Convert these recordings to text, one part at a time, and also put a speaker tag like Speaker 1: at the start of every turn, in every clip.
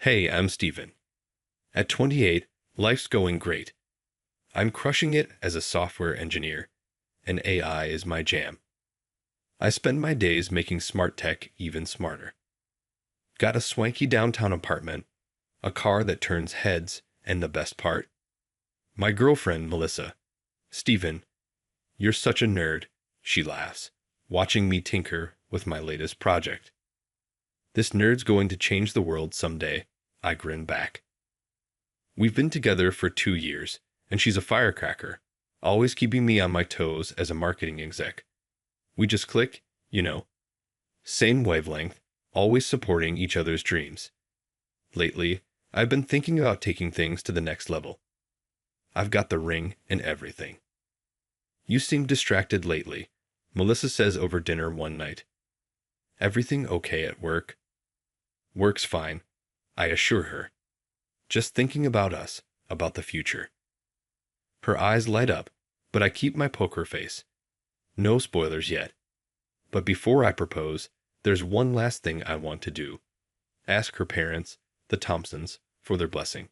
Speaker 1: Hey, I'm Steven. At 28, life's going great. I'm crushing it as a software engineer, and AI is my jam. I spend my days making smart tech even smarter. Got a swanky downtown apartment, a car that turns heads, and the best part, my girlfriend, Melissa. Steven, you're such a nerd, she laughs, watching me tinker with my latest project. This nerd's going to change the world someday, I grin back. We've been together for 2 years, and she's a firecracker, always keeping me on my toes as a marketing exec. We just click, you know. Same wavelength, always supporting each other's dreams. Lately, I've been thinking about taking things to the next level. I've got the ring and everything. You seem distracted lately, Melissa says over dinner one night. Everything okay at work? Work's fine, I assure her. Just thinking about us, about the future. Her eyes light up, but I keep my poker face. No spoilers yet. But before I propose, there's one last thing I want to do. Ask her parents, the Thompsons, for their blessing.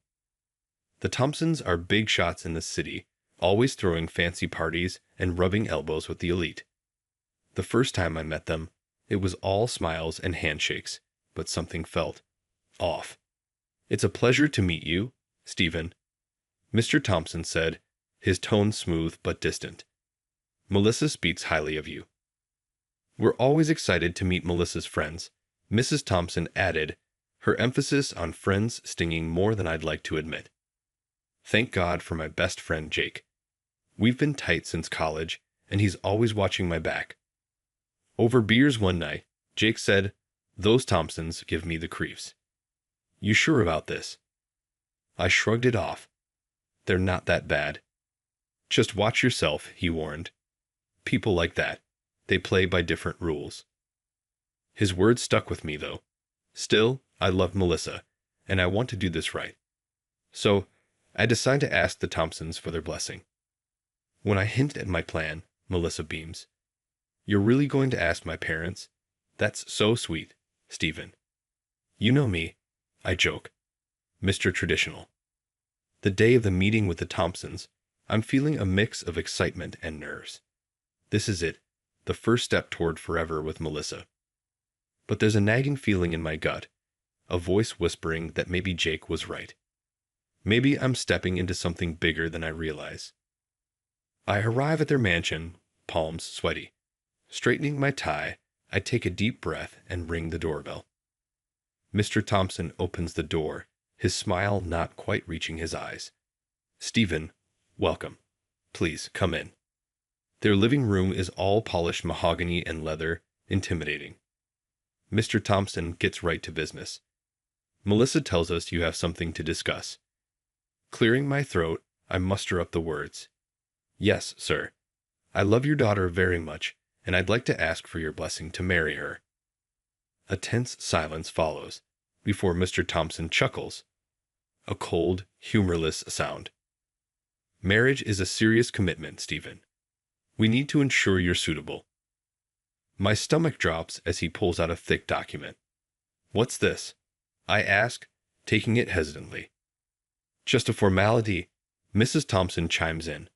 Speaker 1: The Thompsons are big shots in the city, always throwing fancy parties and rubbing elbows with the elite. The first time I met them, it was all smiles and handshakes, but something felt off. It's a pleasure to meet you, Stephen, Mr. Thompson said, his tone smooth but distant. Melissa speaks highly of you. We're always excited to meet Melissa's friends, Mrs. Thompson added, her emphasis on friends stinging more than I'd like to admit. Thank God for my best friend Jake. We've been tight since college, and he's always watching my back. Over beers one night, Jake said, "Those Thompsons give me the creeps." You sure about this? I shrugged it off. They're not that bad. Just watch yourself, he warned. People like that, they play by different rules. His words stuck with me, though. Still, I love Melissa, and I want to do this right. So, I decide to ask the Thompsons for their blessing. When I hint at my plan, Melissa beams. You're really going to ask my parents? That's so sweet, Stephen. You know me, I joke. Mr. Traditional. The day of the meeting with the Thompsons, I'm feeling a mix of excitement and nerves. This is it, the first step toward forever with Melissa. But there's a nagging feeling in my gut, a voice whispering that maybe Jake was right. Maybe I'm stepping into something bigger than I realize. I arrive at their mansion, palms sweaty. Straightening my tie, I take a deep breath and ring the doorbell. Mr. Thompson opens the door, his smile not quite reaching his eyes. Stephen, welcome. Please, come in. Their living room is all polished mahogany and leather, intimidating. Mr. Thompson gets right to business. Melissa tells us you have something to discuss. Clearing my throat, I muster up the words. Yes, sir. I love your daughter very much, and I'd like to ask for your blessing to marry her. A tense silence follows, before Mr. Thompson chuckles. A cold, humorless sound. Marriage is a serious commitment, Stephen. We need to ensure you're suitable. My stomach drops as he pulls out a thick document. What's this? I ask, taking it hesitantly. Just a formality, Mrs. Thompson chimes in.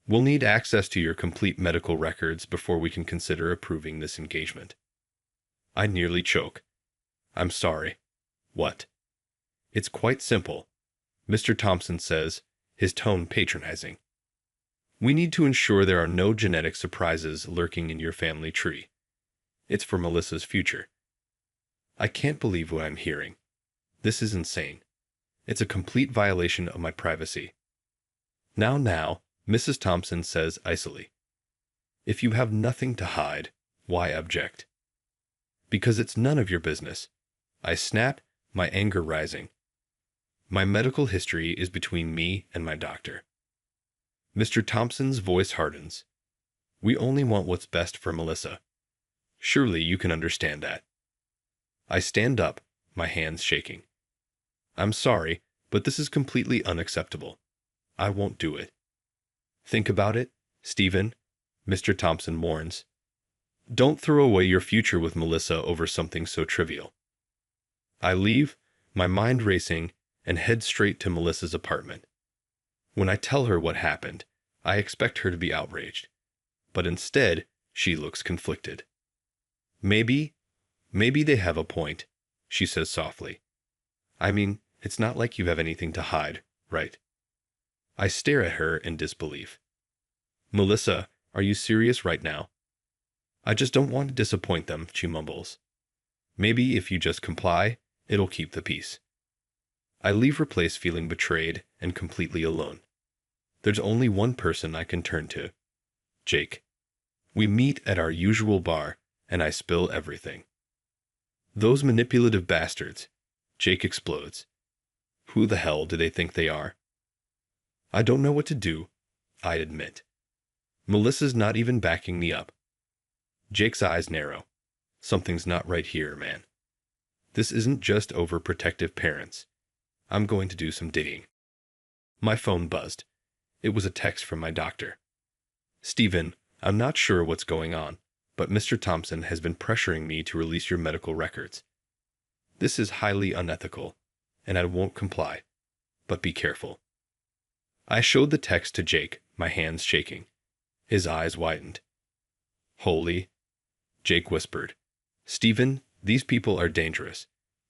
Speaker 1: We'll need access to your complete medical records before we can consider approving this engagement. I nearly choke. I'm sorry. What? It's quite simple, Mr. Thompson says, his tone patronizing. We need to ensure there are no genetic surprises lurking in your family tree. It's for Melissa's future. I can't believe what I'm hearing. This is insane. It's a complete violation of my privacy. Now, Mrs. Thompson says icily. If you have nothing to hide, why object? Because it's none of your business. I snap, my anger rising. My medical history is between me and my doctor. Mr. Thompson's voice hardens. We only want what's best for Melissa. Surely you can understand that. I stand up, my hands shaking. I'm sorry, but this is completely unacceptable. I won't do it. Think about it, Stephen, Mr. Thompson warns. Don't throw away your future with Melissa over something so trivial. I leave, my mind racing, and head straight to Melissa's apartment. When I tell her what happened, I expect her to be outraged. But instead, she looks conflicted. Maybe they have a point, she says softly. I mean, it's not like you have anything to hide, right? I stare at her in disbelief. Melissa, are you serious right now? I just don't want to disappoint them, she mumbles. Maybe if you just comply, it'll keep the peace. I leave her place feeling betrayed and completely alone. There's only one person I can turn to. Jake. We meet at our usual bar, and I spill everything. Those manipulative bastards. Jake explodes. Who the hell do they think they are? I don't know what to do, I admit. Melissa's not even backing me up. Jake's eyes narrow. Something's not right here, man. This isn't just overprotective parents. I'm going to do some digging. My phone buzzed. It was a text from my doctor. Stephen, I'm not sure what's going on, but Mr. Thompson has been pressuring me to release your medical records. This is highly unethical, and I won't comply. But be careful. I showed the text to Jake, my hands shaking. His eyes widened. Holy, Jake whispered. Stephen, these people are dangerous.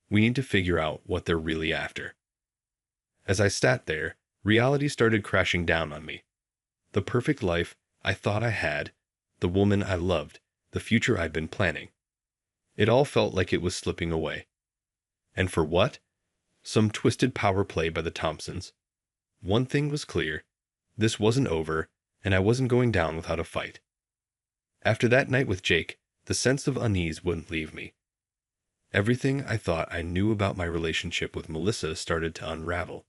Speaker 1: We need to figure out what they're really after. As I sat there, reality started crashing down on me. The perfect life I thought I had, the woman I loved, the future I'd been planning. It all felt like it was slipping away. And for what? Some twisted power play by the Thompsons. One thing was clear. This wasn't over, and I wasn't going down without a fight. After that night with Jake, the sense of unease wouldn't leave me. Everything I thought I knew about my relationship with Melissa started to unravel.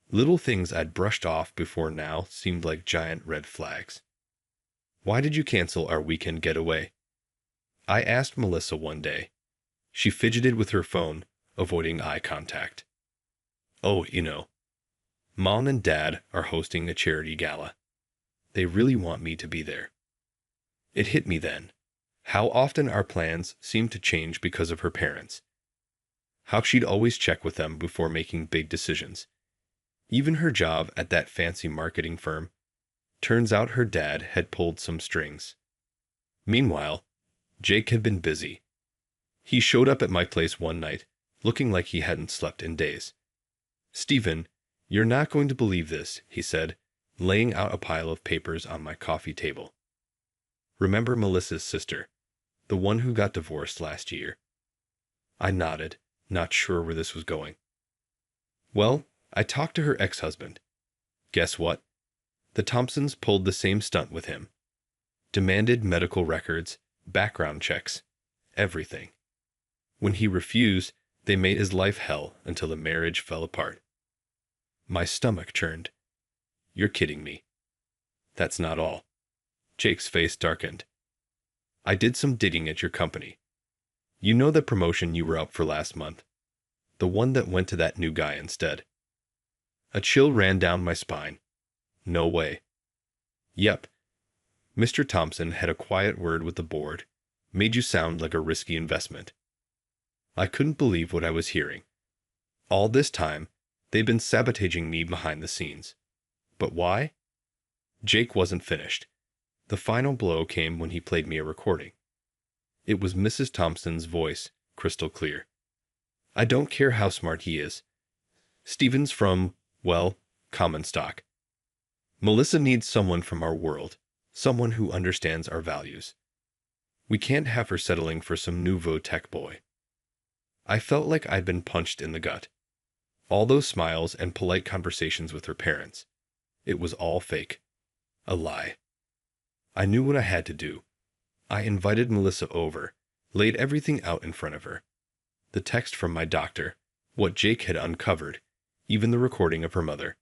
Speaker 1: Little things I'd brushed off before now seemed like giant red flags. Why did you cancel our weekend getaway? I asked Melissa one day. She fidgeted with her phone, avoiding eye contact. Oh, Mom and Dad are hosting a charity gala. They really want me to be there. It hit me then. How often our plans seemed to change because of her parents. How she'd always check with them before making big decisions. Even her job at that fancy marketing firm. Turns out her dad had pulled some strings. Meanwhile, Jake had been busy. He showed up at my place one night, looking like he hadn't slept in days. Stephen, you're not going to believe this, he said, laying out a pile of papers on my coffee table. Remember Melissa's sister, the one who got divorced last year? I nodded, not sure where this was going. Well, I talked to her ex-husband. Guess what? The Thompsons pulled the same stunt with him. Demanded medical records, background checks, everything. When he refused, they made his life hell until the marriage fell apart. My stomach churned. You're kidding me. That's not all. Jake's face darkened. I did some digging at your company. You know the promotion you were up for last month? The one that went to that new guy instead. A chill ran down my spine. No way. Yep. Mr. Thompson had a quiet word with the board, made you sound like a risky investment. I couldn't believe what I was hearing. All this time, they'd been sabotaging me behind the scenes. But why? Jake wasn't finished. The final blow came when he played me a recording. It was Mrs. Thompson's voice, crystal clear. I don't care how smart he is. Stephen's from, well, common stock. Melissa needs someone from our world, someone who understands our values. We can't have her settling for some nouveau tech boy. I felt like I'd been punched in the gut. All those smiles and polite conversations with her parents. It was all fake. A lie. I knew what I had to do. I invited Melissa over, laid everything out in front of her. The text from my doctor, what Jake had uncovered, even the recording of her mother.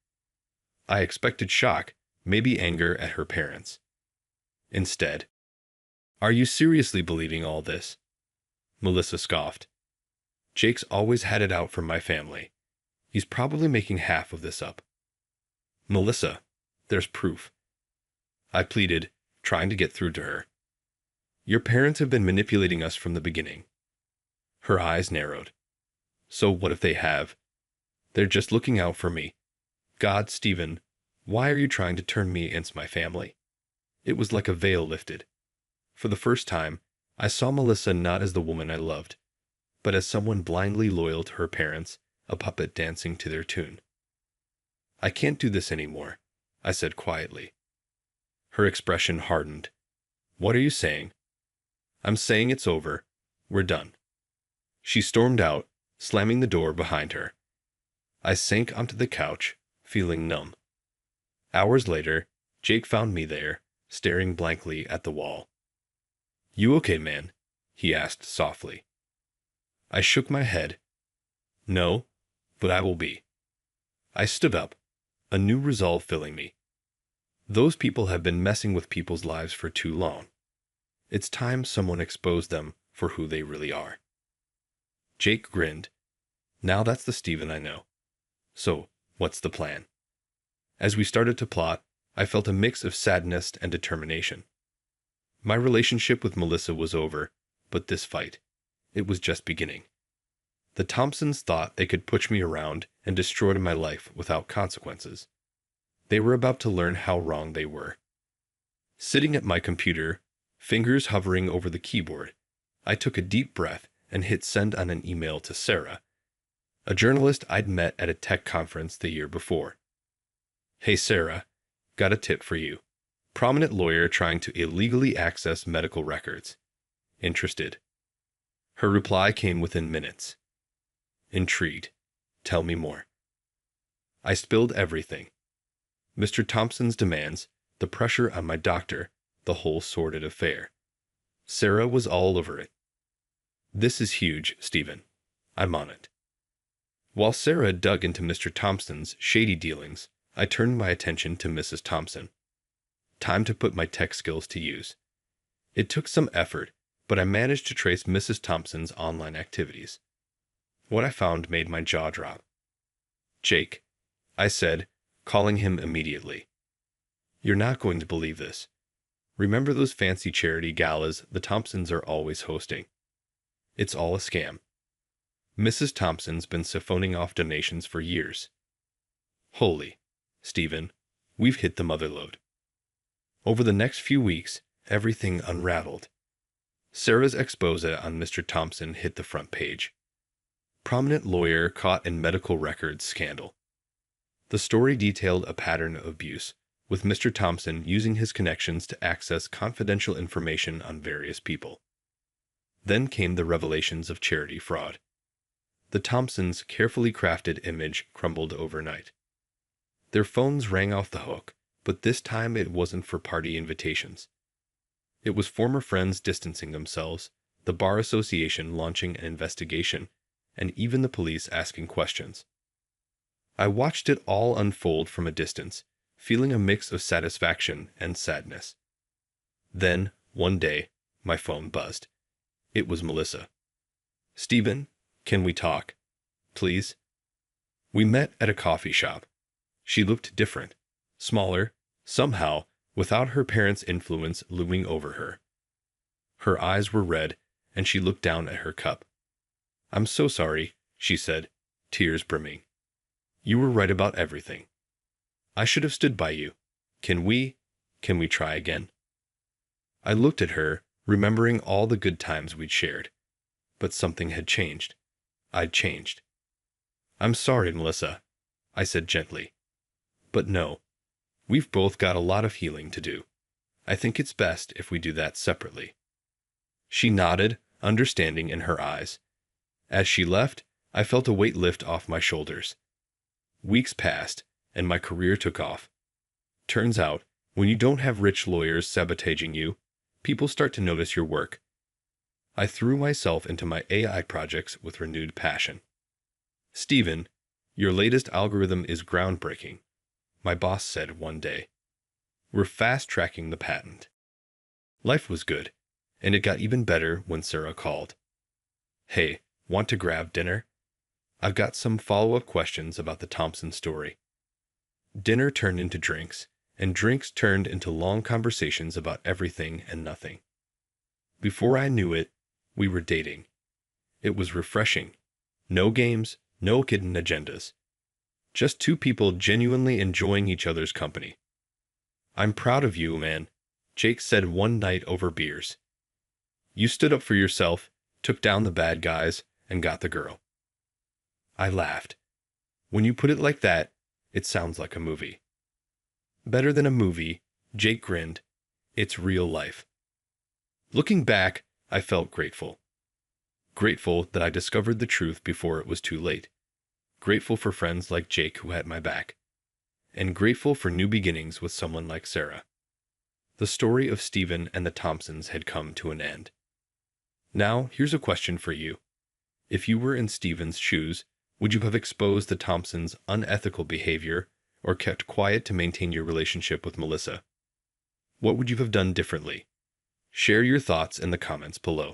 Speaker 1: I expected shock, maybe anger at her parents. Instead, are you seriously believing all this? Melissa scoffed. Jake's always had it out for my family. He's probably making half of this up. Melissa, there's proof. I pleaded, trying to get through to her. Your parents have been manipulating us from the beginning. Her eyes narrowed. So what if they have? They're just looking out for me. God, Stephen, why are you trying to turn me against my family? It was like a veil lifted. For the first time, I saw Melissa not as the woman I loved, but as someone blindly loyal to her parents, a puppet dancing to their tune. I can't do this anymore, I said quietly. Her expression hardened. What are you saying? I'm saying it's over. We're done. She stormed out, slamming the door behind her. I sank onto the couch, feeling numb. Hours later, Jake found me there, staring blankly at the wall. You okay, man? He asked softly. I shook my head. No, but I will be. I stood up, a new resolve filling me. Those people have been messing with people's lives for too long. It's time someone exposed them for who they really are. Jake grinned. Now that's the Stephen I know. So, what's the plan? As we started to plot, I felt a mix of sadness and determination. My relationship with Melissa was over, but this fight, it was just beginning. The Thompsons thought they could push me around and destroy my life without consequences. They were about to learn how wrong they were. Sitting at my computer, fingers hovering over the keyboard, I took a deep breath and hit send on an email to Sarah, a journalist I'd met at a tech conference the year before. Hey Sarah, got a tip for you. Prominent lawyer trying to illegally access medical records. Interested? Her reply came within minutes. Intrigued. Tell me more. I spilled everything. Mr. Thompson's demands, the pressure on my doctor, the whole sordid affair. Sarah was all over it. This is huge, Stephen. I'm on it. While Sarah dug into Mr. Thompson's shady dealings, I turned my attention to Mrs. Thompson. Time to put my tech skills to use. It took some effort, but I managed to trace Mrs. Thompson's online activities. What I found made my jaw drop. Jake, I said, calling him immediately. You're not going to believe this. Remember those fancy charity galas the Thompsons are always hosting? It's all a scam. Mrs. Thompson's been siphoning off donations for years. Holy, Stephen, we've hit the motherlode. Over the next few weeks, everything unraveled. Sarah's expose on Mr. Thompson hit the front page. Prominent lawyer caught in medical records scandal. The story detailed a pattern of abuse, with Mr. Thompson using his connections to access confidential information on various people. Then came the revelations of charity fraud. The Thompsons' carefully crafted image crumbled overnight. Their phones rang off the hook, but this time it wasn't for party invitations. It was former friends distancing themselves, the Bar Association launching an investigation, and even the police asking questions. I watched it all unfold from a distance, feeling a mix of satisfaction and sadness. Then, one day, my phone buzzed. It was Melissa. Stephen, can we talk? Please? We met at a coffee shop. She looked different, smaller, somehow, without her parents' influence looming over her. Her eyes were red, and she looked down at her cup. I'm so sorry, she said, tears brimming. You were right about everything. I should have stood by you. Can we try again? I looked at her, remembering all the good times we'd shared. But something had changed. I'd changed. I'm sorry, Melissa, I said gently. But no, we've both got a lot of healing to do. I think it's best if we do that separately. She nodded, understanding in her eyes. As she left, I felt a weight lift off my shoulders. Weeks passed, and my career took off. Turns out, when you don't have rich lawyers sabotaging you, people start to notice your work. I threw myself into my AI projects with renewed passion. Stephen, your latest algorithm is groundbreaking, my boss said one day. We're fast-tracking the patent. Life was good, and it got even better when Sarah called. Hey, want to grab dinner? I've got some follow-up questions about the Thompson story. Dinner turned into drinks, and drinks turned into long conversations about everything and nothing. Before I knew it, we were dating. It was refreshing, No games, no hidden agendas. Just two people genuinely enjoying each other's company. I'm proud of you, man, Jake said one night over beers. You stood up for yourself, took down the bad guys, and got the girl. I laughed. When you put it like that, it sounds like a movie. Better than a movie, Jake grinned. It's real life. Looking back, I felt grateful. Grateful that I discovered the truth before it was too late. Grateful for friends like Jake who had my back. And grateful for new beginnings with someone like Sarah. The story of Stephen and the Thompsons had come to an end. Now, here's a question for you. If you were in Stephen's shoes, would you have exposed the Thompsons' unethical behavior or kept quiet to maintain your relationship with Melissa? What would you have done differently? Share your thoughts in the comments below.